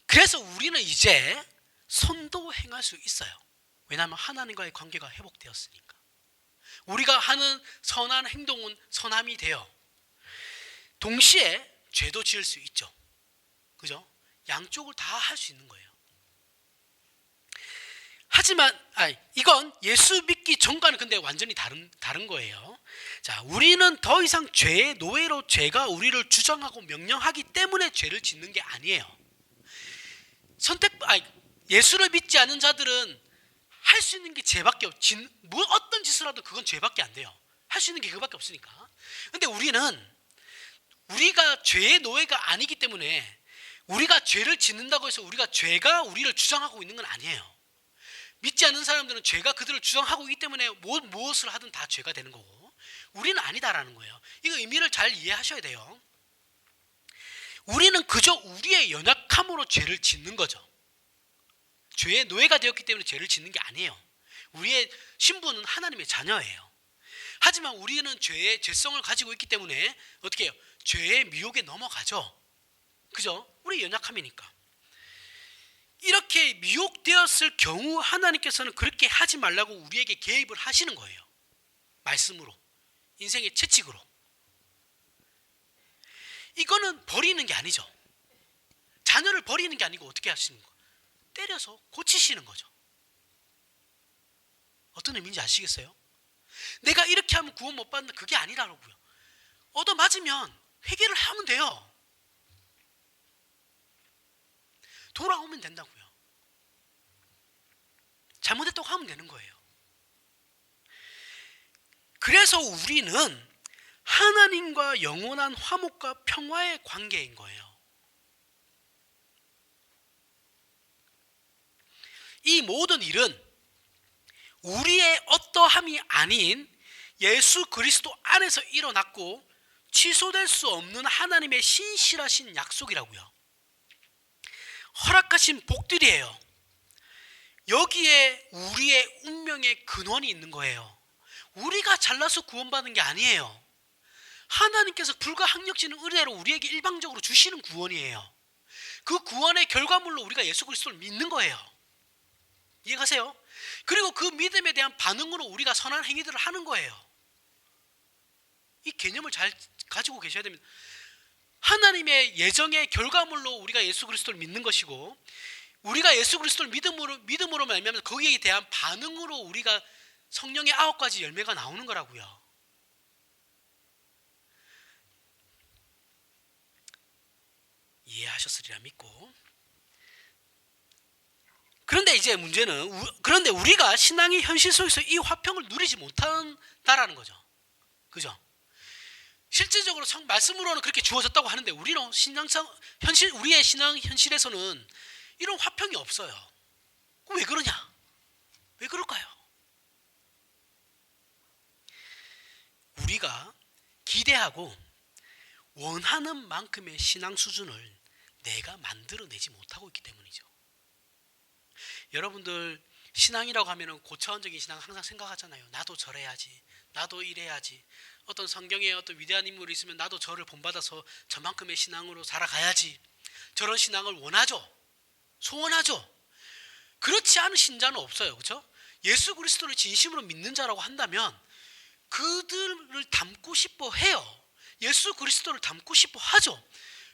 그래서 우리는 이제 선도 행할 수 있어요. 왜냐하면 하나님과의 관계가 회복되었으니까. 우리가 하는 선한 행동은 선함이 되어 동시에 죄도 지을 수 있죠. 그죠? 양쪽을 다 할 수 있는 거예요. 하지만 이건 예수 믿기 전과는 근데 완전히 다른 거예요. 자, 우리는 더 이상 죄의 노예로 죄가 우리를 주장하고 명령하기 때문에 죄를 짓는 게 아니에요. 예수를 믿지 않은 자들은 할 수 있는 게 죄밖에 어떤 짓을 하도 그건 죄밖에 안 돼요. 할 수 있는 게 그거밖에 없으니까. 근데 우리가 죄의 노예가 아니기 때문에 우리가 죄를 짓는다고 해서 죄가 우리를 주장하고 있는 건 아니에요. 믿지 않는 사람들은 죄가 그들을 주장하고 있기 때문에 무엇을 하든 다 죄가 되는 거고, 우리는 아니다라는 거예요. 이거 의미를 잘 이해하셔야 돼요. 우리는 그저 우리의 연약함으로 죄를 짓는 거죠. 죄의 노예가 되었기 때문에 죄를 짓는 게 아니에요. 우리의 신분은 하나님의 자녀예요. 하지만 우리는 죄의 죄성을 가지고 있기 때문에 어떻게 해요? 죄의 미혹에 넘어가죠. 그죠? 우리 연약함이니까. 이렇게 미혹되었을 경우 하나님께서는 그렇게 하지 말라고 우리에게 개입을 하시는 거예요. 말씀으로, 인생의 채찍으로. 이거는 버리는 게 아니죠. 자녀를 버리는 게 아니고 어떻게 하시는 거예요? 때려서 고치시는 거죠. 어떤 의미인지 아시겠어요? 내가 이렇게 하면 구원 못 받는다, 그게 아니라고요. 얻어맞으면 회개를 하면 돼요. 돌아오면 된다고요. 잘못했다고 하면 되는 거예요. 그래서 우리는 하나님과 영원한 화목과 평화의 관계인 거예요. 이 모든 일은 우리의 어떠함이 아닌 예수 그리스도 안에서 일어났고 취소될 수 없는 하나님의 신실하신 약속이라고요. 허락하신 복들이에요. 여기에 우리의 운명의 근원이 있는 거예요. 우리가 잘나서 구원받은 게 아니에요. 하나님께서 불가항력지는 은혜로 우리에게 일방적으로 주시는 구원이에요. 그 구원의 결과물로 우리가 예수 그리스도를 믿는 거예요. 이해가세요? 그리고 그 믿음에 대한 반응으로 우리가 선한 행위들을 하는 거예요. 이 개념을 잘 가지고 계셔야 됩니다. 하나님의 예정의 결과물로 우리가 예수 그리스도를 믿는 것이고, 우리가 예수 그리스도를 믿음으로 말미암아 거기에 대한 반응으로 우리가 성령의 9가지 열매가 나오는 거라고요. 이해하셨으리라 믿고. 그런데 이제 문제는, 그런데 우리가 신앙의 현실 속에서 이 화평을 누리지 못한다라는 거죠. 그죠? 실질적으로 말씀으로는 그렇게 주어졌다고 하는데 우리는 우리의 신앙 현실에서는 이런 화평이 없어요. 왜 그러냐? 왜 그럴까요? 우리가 기대하고 원하는 만큼의 신앙 수준을 내가 만들어내지 못하고 있기 때문이죠. 여러분들 신앙이라고 하면 고차원적인 신앙 항상 생각하잖아요. 나도 저래야지, 나도 이래야지, 어떤 성경에 어떤 위대한 인물이 있으면 나도 저를 본받아서 저만큼의 신앙으로 살아가야지, 저런 신앙을 원하죠. 소원하죠. 그렇지 않은 신자는 없어요. 그렇죠? 예수 그리스도를 진심으로 믿는 자라고 한다면 그들을 닮고 싶어 해요. 예수 그리스도를 닮고 싶어 하죠.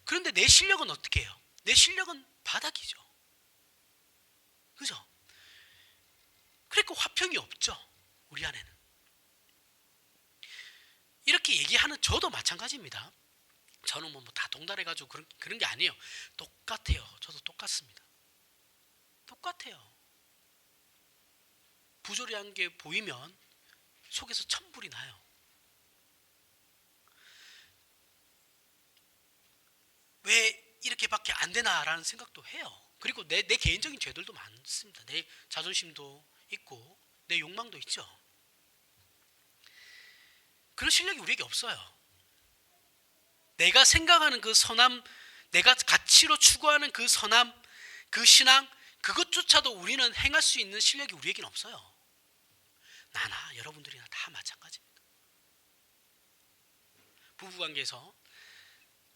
그런데 내 실력은 어떻게 해요? 내 실력은 바닥이죠. 그죠? 그러니까 화평이 없죠. 우리 안에는. 이렇게 얘기하는 저도 마찬가지입니다. 저는 뭐 다 동달해가지고 그런 게 아니에요. 똑같아요. 저도 똑같습니다. 똑같아요. 부조리한 게 보이면 속에서 천불이 나요. 왜 이렇게밖에 안 되나라는 생각도 해요. 그리고 내 개인적인 죄들도 많습니다. 내 자존심도 있고 내 욕망도 있죠. 그런 실력이 우리에게 없어요. 내가 생각하는 그 선함, 내가 가치로 추구하는 그 선함, 그 신앙, 그것조차도 우리는 행할 수 있는 실력이 우리에게는 없어요. 나나 여러분들이나 다 마찬가지입니다. 부부관계에서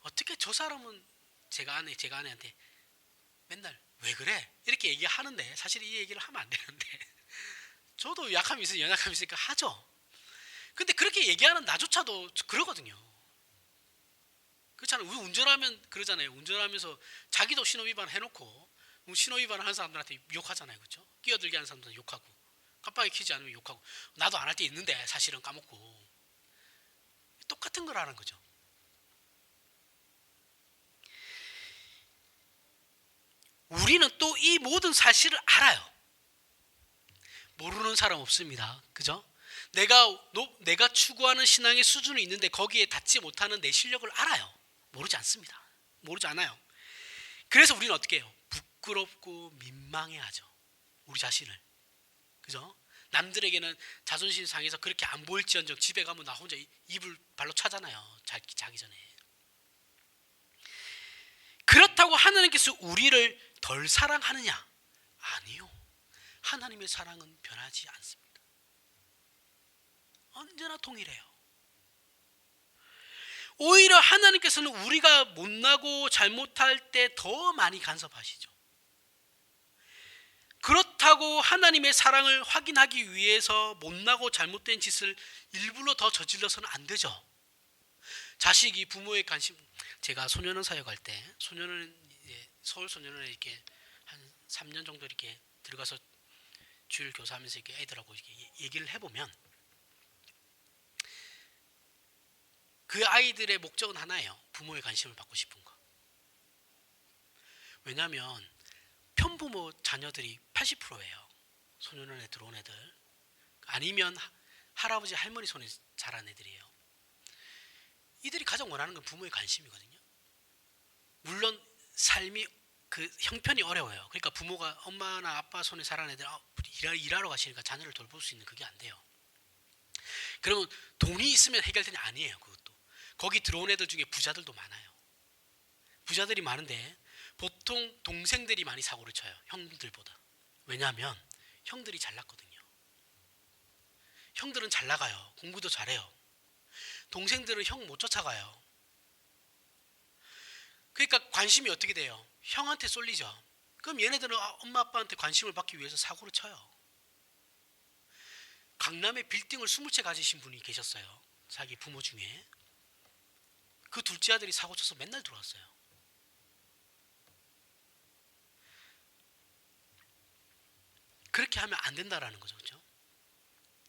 어떻게 저 사람은 제가 아내한테 맨날 왜 그래? 이렇게 얘기하는데 사실 이 얘기를 하면 안 되는데 저도 약함이 있으니까 연약함이 있으니까 하죠. 근데 그렇게 얘기하는 나조차도 그러거든요. 그렇잖아요. 우리 운전하면 그러잖아요. 운전하면서 자기도 신호위반 해놓고 신호위반을 하는 사람들한테 욕하잖아요. 그렇죠? 끼어들게 하는 사람들은 욕하고 깜빡이 켜지 않으면 욕하고 나도 안 할 때 있는데 사실은 까먹고 똑같은 거라는 거죠. 우리는 또 이 모든 사실을 알아요. 모르는 사람 없습니다. 그죠? 내가 추구하는 신앙의 수준이 있는데 거기에 닿지 못하는 내 실력을 알아요. 모르지 않습니다. 모르지 않아요. 그래서 우리는 어떻게 해요? 부끄럽고 민망해하죠. 우리 자신을. 그죠? 남들에게는 자존심 상해서 그렇게 안 보일지언정 집에 가면 나 혼자 이불 발로 차잖아요. 자기 전에. 그렇다고 하나님께서 우리를 덜 사랑하느냐? 아니요. 하나님의 사랑은 변하지 않습니다. 언제나 동일해요. 오히려 하나님께서는 우리가 못나고 잘못할 때 더 많이 간섭하시죠. 그렇다고 하나님의 사랑을 확인하기 위해서 못나고 잘못된 짓을 일부러 더 저질러서는 안 되죠. 자식이 부모의 관심, 제가 소년원 사역할 때 서울 소년원에 이렇게 한 3년 정도 이렇게 들어가서 주일 교사하면서 이렇게 애들하고 이렇게 얘기를 해보면 그 아이들의 목적은 하나예요. 부모의 관심을 받고 싶은 거. 왜냐하면 편부모 자녀들이 80%예요. 소년원에 들어온 애들. 아니면 할아버지 할머니 손에 자란 애들이에요. 이들이 가장 원하는 건 부모의 관심이거든요. 물론 삶이 그 형편이 어려워요. 그러니까 부모가 엄마나 아빠 손에 자란 애들 일하러 가시니까 자녀를 돌볼 수 있는 그게 안 돼요. 그러면 돈이 있으면 해결되냐? 아니에요. 그것도. 거기 들어온 애들 중에 부자들도 많아요. 부자들이 많은데 보통 동생들이 많이 사고를 쳐요. 형들보다. 왜냐하면 형들이 잘났거든요. 형들은 잘 나가요. 공부도 잘해요. 동생들은 형 못 쫓아가요. 그러니까 관심이 어떻게 돼요? 형한테 쏠리죠. 그럼 얘네들은 엄마 아빠한테 관심을 받기 위해서 사고를 쳐요. 강남에 빌딩을 20채 가지신 분이 계셨어요. 자기 부모 중에. 그 둘째 아들이 사고 쳐서 맨날 들어왔어요. 그렇게 하면 안 된다라는 거죠. 그렇죠?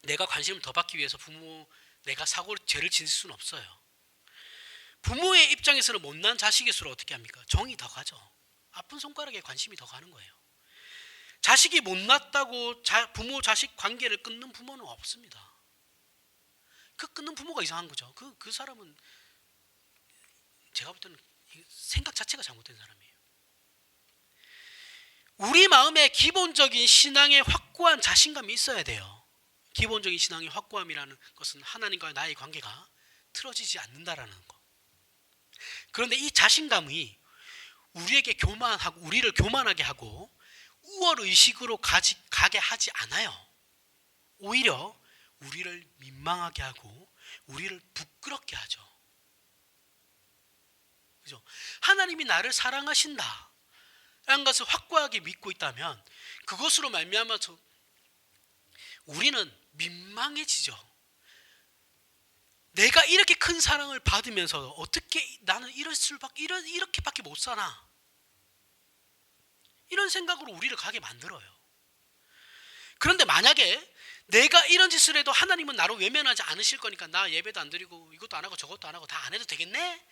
내가 관심을 더 받기 위해서 내가 죄를 지을 수는 없어요. 부모의 입장에서는 못난 자식일수록 어떻게 합니까? 정이 더 가죠. 아픈 손가락에 관심이 더 가는 거예요. 자식이 못났다고 부모 자식 관계를 끊는 부모는 없습니다. 그 끊는 부모가 이상한 거죠. 그 사람은 제가 볼 때는 생각 자체가 잘못된 사람이에요. 우리 마음에 기본적인 신앙의 확고한 자신감이 있어야 돼요. 기본적인 신앙의 확고함이라는 것은 하나님과 나의 관계가 틀어지지 않는다라는 거. 그런데 이 자신감이 우리를 교만하게 하고 우월의식으로 가게 하지 않아요. 오히려 우리를 민망하게 하고 우리를 부끄럽게 하죠. 그죠? 하나님이 나를 사랑하신다 라는 것을 확고하게 믿고 있다면 그것으로 말미암아서 우리는 민망해지죠. 내가 이렇게 큰 사랑을 받으면서 어떻게 나는 이렇게밖에 못 사나? 이런 생각으로 우리를 가게 만들어요. 그런데 만약에 내가 이런 짓을 해도 하나님은 나를 외면하지 않으실 거니까 나 예배도 안 드리고 이것도 안 하고 저것도 안 하고 다 안 해도 되겠네?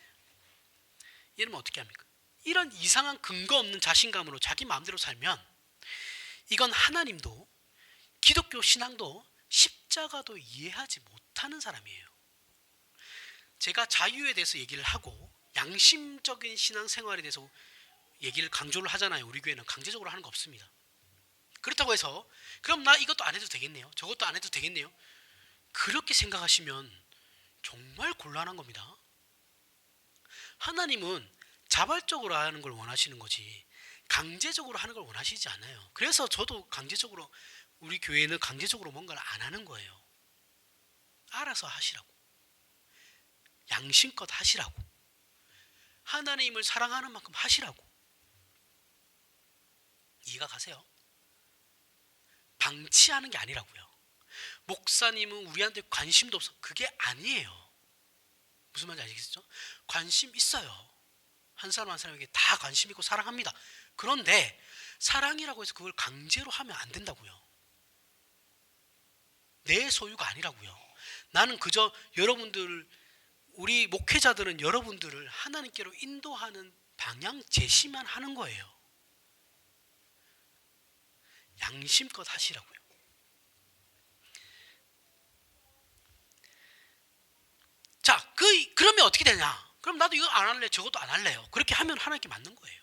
이러면 어떻게 합니까? 이런 이상한 근거 없는 자신감으로 자기 마음대로 살면 이건 하나님도 기독교 신앙도 십자가도 이해하지 못하는 사람이에요. 제가 자유에 대해서 얘기를 하고 양심적인 신앙생활에 대해서 얘기를 강조를 하잖아요. 우리 교회는 강제적으로 하는 거 없습니다. 그렇다고 해서 그럼 나 이것도 안 해도 되겠네요. 저것도 안 해도 되겠네요. 그렇게 생각하시면 정말 곤란한 겁니다. 하나님은 자발적으로 하는 걸 원하시는 거지 강제적으로 하는 걸 원하시지 않아요. 그래서 저도 우리 교회는 강제적으로 뭔가를 안 하는 거예요. 알아서 하시라고. 양심껏 하시라고. 하나님을 사랑하는 만큼 하시라고. 이해가 가세요? 방치하는 게 아니라고요. 목사님은 우리한테 관심도 없어. 그게 아니에요. 무슨 말인지 아시겠죠? 관심 있어요. 한 사람 한 사람에게 다 관심 있고 사랑합니다. 그런데 사랑이라고 해서 그걸 강제로 하면 안 된다고요. 내 소유가 아니라고요. 나는 그저 우리 목회자들은 여러분들을 하나님께로 인도하는 방향 제시만 하는 거예요. 양심껏 하시라고요. 자, 그러면 어떻게 되냐? 그럼 나도 이거 안 할래, 저것도 안 할래요. 그렇게 하면 하나님께 맞는 거예요.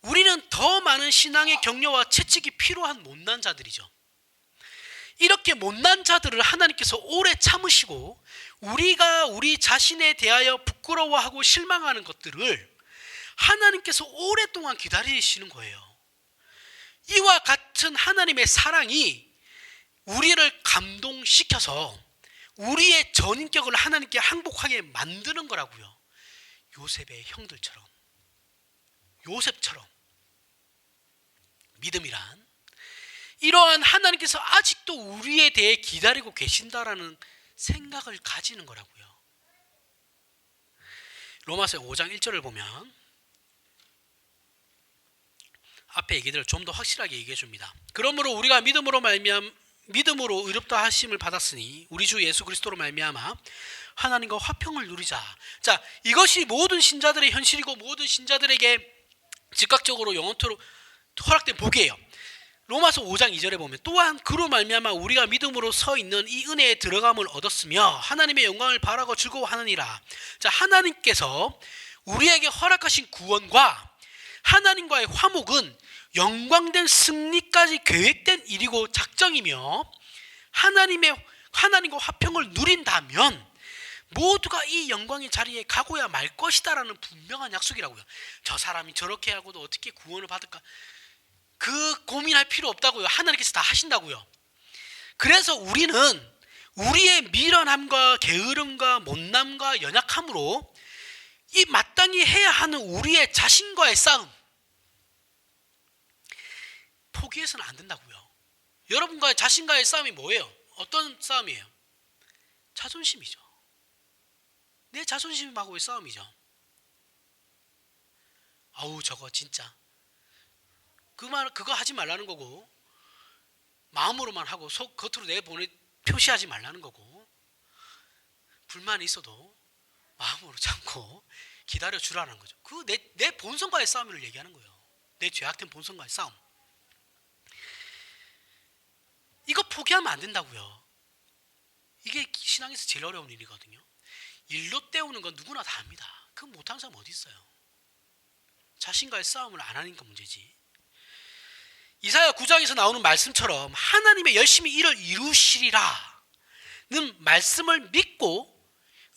우리는 더 많은 신앙의 격려와 채찍이 필요한 못난 자들이죠. 이렇게 못난 자들을 하나님께서 오래 참으시고 우리가 우리 자신에 대하여 부끄러워하고 실망하는 것들을 하나님께서 오랫동안 기다리시는 거예요. 이와 같은 하나님의 사랑이 우리를 감동시켜서 우리의 전인격을 하나님께 항복하게 만드는 거라고요. 요셉의 형들처럼, 요셉처럼. 믿음이란 이러한 하나님께서 아직도 우리에 대해 기다리고 계신다라는 생각을 가지는 거라고요. 로마서 5장 1절을 보면 앞에 얘기들을 좀 더 확실하게 얘기해 줍니다. 그러므로 우리가 믿음으로 의롭다 하심을 받았으니 우리 주 예수 그리스도로 말미암아 하나님과 화평을 누리자. 자, 이것이 모든 신자들의 현실이고 모든 신자들에게 즉각적으로 영원토록 허락된 복이에요. 로마서 5장 2절에 보면 또한 그로 말미암아 우리가 믿음으로 서 있는 이 은혜에 들어감을 얻었으며 하나님의 영광을 바라고 즐거워하느니라. 자, 하나님께서 우리에게 허락하신 구원과 하나님과의 화목은 영광된 승리까지 계획된 일이고 작정이며 하나님과 화평을 누린다면 모두가 이 영광의 자리에 가고야 말 것이다라는 분명한 약속이라고요. 저 사람이 저렇게 하고도 어떻게 구원을 받을까? 그 고민할 필요 없다고요. 하나님께서 다 하신다고요. 그래서 우리는 우리의 미련함과 게으름과 못남과 연약함으로 이 마땅히 해야 하는 우리의 자신과의 싸움 포기해서는 안 된다고요. 여러분과의 자신과의 싸움이 뭐예요? 어떤 싸움이에요? 자존심이죠. 내 자존심하고의 싸움이죠. 아우 저거 진짜 그거 하지 말라는 거고 마음으로만 하고 겉으로 표시하지 말라는 거고 불만이 있어도 마음으로 참고 기다려 주라는 거죠. 그 내 본성과의 싸움을 얘기하는 거예요. 내 죄악된 본성과의 싸움. 이거 포기하면 안 된다고요. 이게 신앙에서 제일 어려운 일이거든요. 일로 때우는 건 누구나 다 합니다. 그거 못하는 사람 어디 있어요? 자신과의 싸움을 안 하니까 문제지. 이사야 9장에서 나오는 말씀처럼 하나님의 열심히 일을 이루시리라는 말씀을 믿고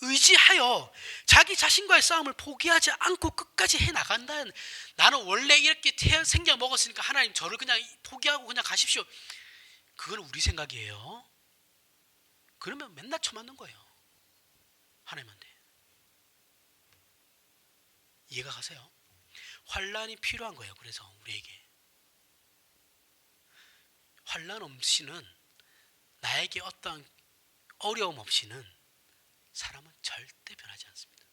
의지하여 자기 자신과의 싸움을 포기하지 않고 끝까지 해나간다는, 나는 원래 이렇게 생겨 먹었으니까 하나님 저를 그냥 포기하고 그냥 가십시오, 그건 우리 생각이에요. 그러면 맨날 쳐맞는 거예요. 하나님한테. 이해가 가세요? 환난이 필요한 거예요. 그래서 우리에게 환난 없이는, 나에게 어떤 어려움 없이는 사람은 절대 변하지 않습니다.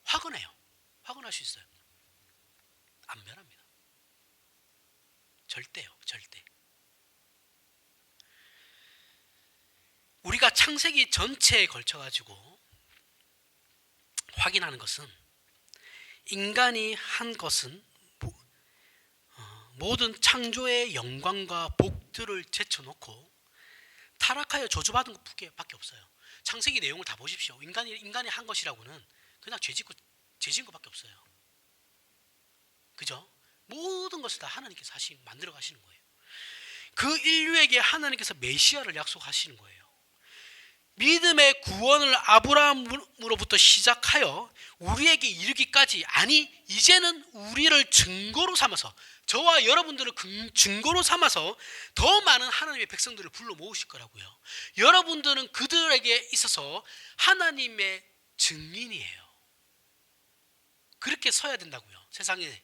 화근해요. 화근할 수 있어요. 안 변합니다. 절대요. 절대. 우리가 창세기 전체에 걸쳐가지고 확인하는 것은, 인간이 한 것은 모든 창조의 영광과 복들을 제쳐놓고 타락하여 저주받은 것밖에 없어요. 창세기 내용을 다 보십시오. 인간이 한 것이라고는 그냥 죄 지은 것밖에 없어요. 그죠? 모든 것을 다 하나님께서 만들어 가시는 거예요. 그 인류에게 하나님께서 메시아를 약속하시는 거예요. 믿음의 구원을 아브라함으로부터 시작하여 우리에게 이르기까지, 아니 이제는 우리를 증거로 삼아서, 저와 여러분들을 증거로 삼아서 더 많은 하나님의 백성들을 불러 모으실 거라고요. 여러분들은 그들에게 있어서 하나님의 증인이에요. 그렇게 서야 된다고요. 세상에.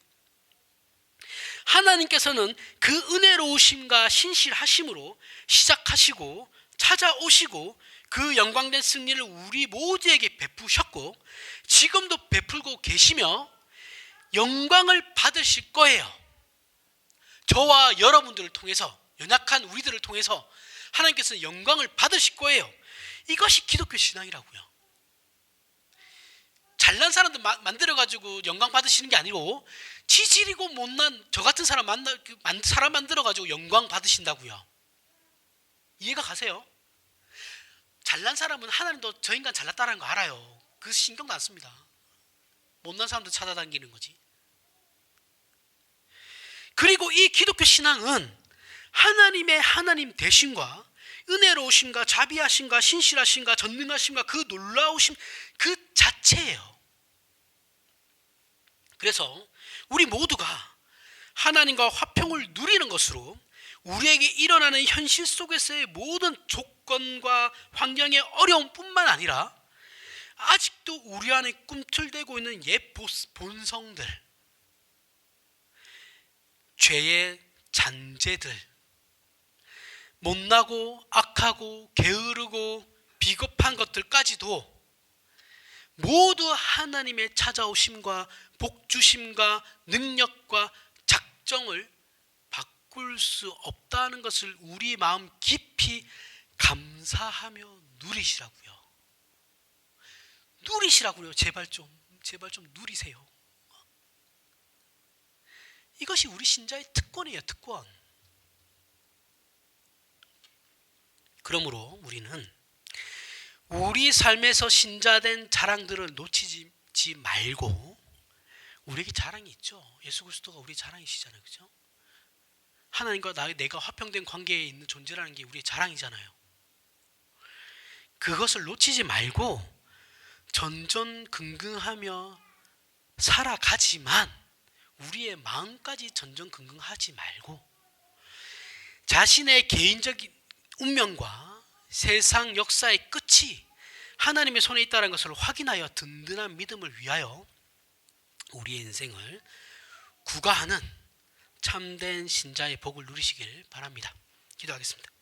하나님께서는 그 은혜로우심과 신실하심으로 시작하시고 찾아오시고 그 영광된 승리를 우리 모두에게 베푸셨고 지금도 베풀고 계시며 영광을 받으실 거예요. 저와 여러분들을 통해서, 연약한 우리들을 통해서 하나님께서는 영광을 받으실 거예요. 이것이 기독교 신앙이라고요. 잘난 사람들 만들어가지고 영광 받으시는 게 아니고, 지질이고 못난 저 같은 사람 만들어가지고 영광 받으신다고요. 이해가 가세요? 잘난 사람은 하나님도 저 인간 잘났다는 거 알아요. 그 신경도 안 씁니다. 못난 사람들 찾아다니는 거지. 그리고 이 기독교 신앙은 하나님의 하나님 되심과 은혜로우심과 자비하심과 신실하심과 전능하심과 그 놀라우심 그 자체예요. 그래서 우리 모두가 하나님과 화평을 누리는 것으로 우리에게 일어나는 현실 속에서의 모든 조건과 환경의 어려움뿐만 아니라 아직도 우리 안에 꿈틀대고 있는 옛 본성들, 죄의 잔재들, 못나고 악하고 게으르고 비겁한 것들까지도 모두 하나님의 찾아오심과 복주심과 능력과 작정을 바꿀 수 없다는 것을 우리 마음 깊이 감사하며 누리시라고요. 누리시라고요. 제발 좀 누리세요. 이것이 우리 신자의 특권이에요. 특권. 그러므로 우리는 우리 삶에서 신자된 자랑들을 놓치지 말고, 우리에게 자랑이 있죠. 예수 그리스도가 우리 자랑이시잖아요. 그렇죠? 하나님과 내가 화평된 관계에 있는 존재라는 게 우리의 자랑이잖아요. 그것을 놓치지 말고 전전긍긍하며 살아가지만 우리의 마음까지 전전긍긍하지 말고 자신의 개인적인 운명과 세상 역사의 끝이 하나님의 손에 있다는 것을 확인하여 든든한 믿음을 위하여 우리의 인생을 구가하는 참된 신자의 복을 누리시길 바랍니다. 기도하겠습니다.